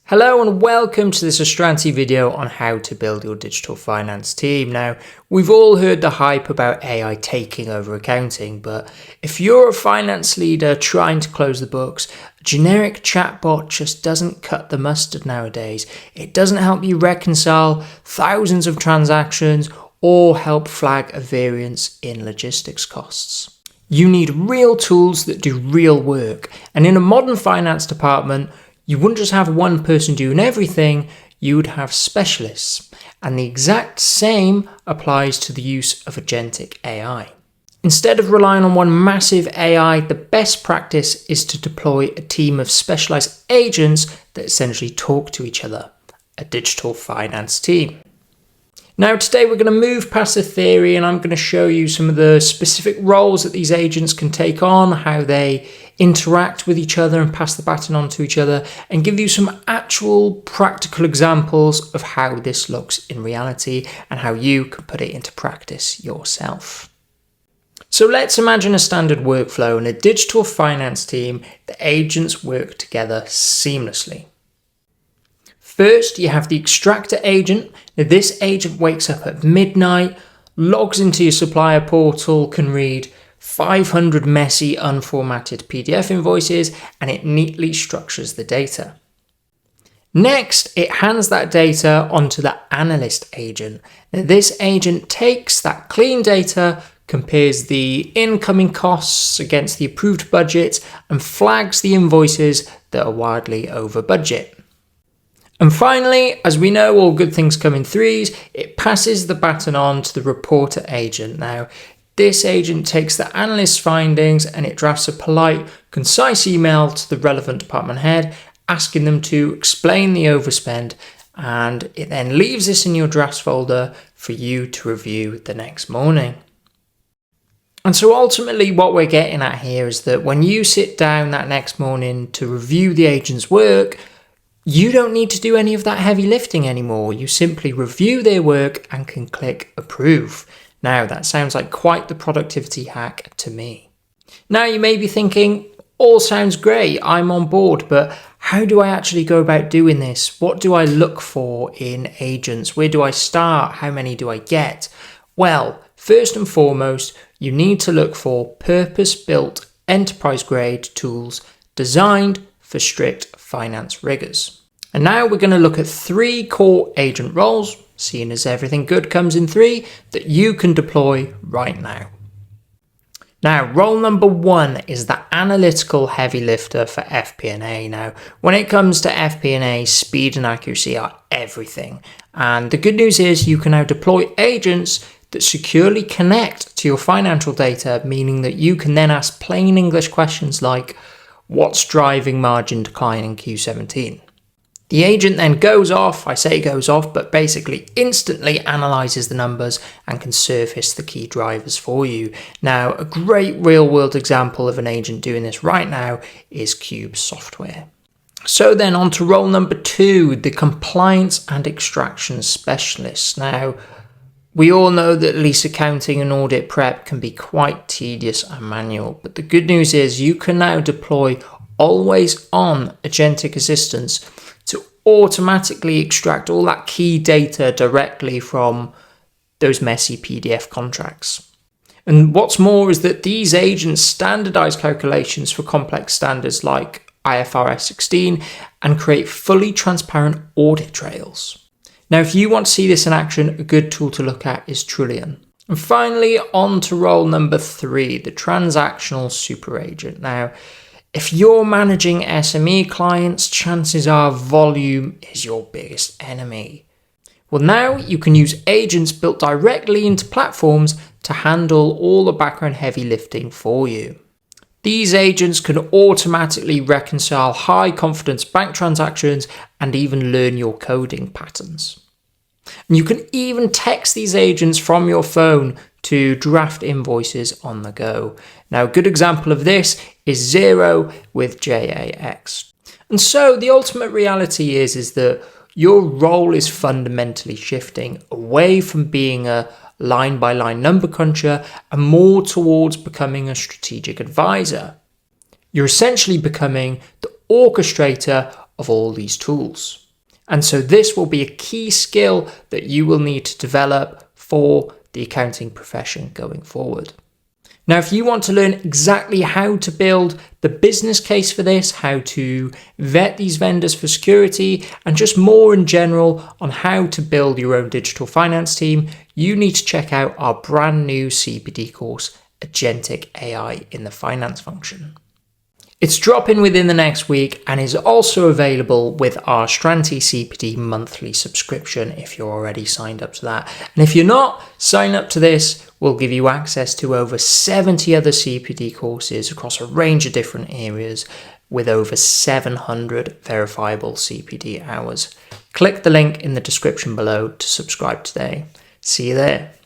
Hello and welcome to this Astranti video on how to build your digital finance team. Now, we've all heard the hype about AI taking over accounting, but if you're a finance leader trying to close the books, a generic chatbot just doesn't cut the mustard nowadays. It doesn't help you reconcile thousands of transactions or help flag a variance in logistics costs. You need real tools that do real work, and in a modern finance department, you wouldn't just have one person doing everything, you would have specialists. And the exact same applies to the use of Agentic AI. Instead of relying on one massive AI, the best practice is to deploy a team of specialized agents that essentially talk to each other, a digital finance team. Now today we're going to move past the theory and I'm going to show you some of the specific roles that these agents can take on, how they interact with each other and pass the baton on to each other, and give you some actual practical examples of how this looks in reality and how you can put it into practice yourself. So let's imagine a standard workflow. In a digital finance team, the agents work together seamlessly. First, you have the extractor agent. Now, this agent wakes up at midnight, logs into your supplier portal, can read 500 messy, unformatted PDF invoices, and it neatly structures the data. Next, it hands that data onto the analyst agent. Now, this agent takes that clean data, compares the incoming costs against the approved budget, and flags the invoices that are wildly over budget. And finally, as we know, all good things come in threes, it passes the baton on to the reporter agent. Now, this agent takes the analyst's findings and it drafts a polite, concise email to the relevant department head, asking them to explain the overspend, and it then leaves this in your drafts folder for you to review the next morning. And so ultimately what we're getting at here is that when you sit down that next morning to review the agent's work, you don't need to do any of that heavy lifting anymore. You simply review their work and can click approve. Now that sounds like quite the productivity hack to me. Now you may be thinking, all sounds great, I'm on board, but how do I actually go about doing this? What do I look for in agents? Where do I start? How many do I get? Well, first and foremost, you need to look for purpose-built enterprise-grade tools designed for strict finance rigors. And now we're going to look at three core agent roles, seeing as everything good comes in three, that you can deploy right now. Now, role number one is the analytical heavy lifter for FP&A. Now, when it comes to FP&A, speed and accuracy are everything. And the good news is you can now deploy agents that securely connect to your financial data, meaning that you can then ask plain English questions like, what's driving margin decline in Q17? The agent then goes off, I say goes off, but basically instantly analyzes the numbers and can surface the key drivers for you. Now, a great real-world example of an agent doing this right now is Cube Software. So then on to role number two, the compliance and extraction specialist. Now, we all know that lease accounting and audit prep can be quite tedious and manual, but the good news is you can now deploy always-on agentic assistance to automatically extract all that key data directly from those messy PDF contracts. And what's more is that these agents standardize calculations for complex standards like IFRS 16 and create fully transparent audit trails. Now, if you want to see this in action, a good tool to look at is Trillion. And finally, on to role number three, the transactional super agent. Now, if you're managing SME clients, chances are volume is your biggest enemy. Well, now you can use agents built directly into platforms to handle all the background heavy lifting for you. These agents can automatically reconcile high confidence bank transactions and even learn your coding patterns. And you can even text these agents from your phone to draft invoices on the go. Now, a good example of this is Xero with JAX. And so the ultimate reality is that your role is fundamentally shifting away from being a line-by-line number cruncher and more towards becoming a strategic advisor. You're essentially becoming the orchestrator of all these tools. And so this will be a key skill that you will need to develop for the accounting profession going forward. Now, if you want to learn exactly how to build the business case for this, how to vet these vendors for security, and just more in general on how to build your own digital finance team, you need to check out our brand new CPD course, Agentic AI in the finance function. It's dropping within the next week and is also available with our Stranti CPD monthly subscription if you're already signed up to that. And if you're not, sign up to this. We'll give you access to over 70 other CPD courses across a range of different areas with over 700 verifiable CPD hours. Click the link in the description below to subscribe today. See you there.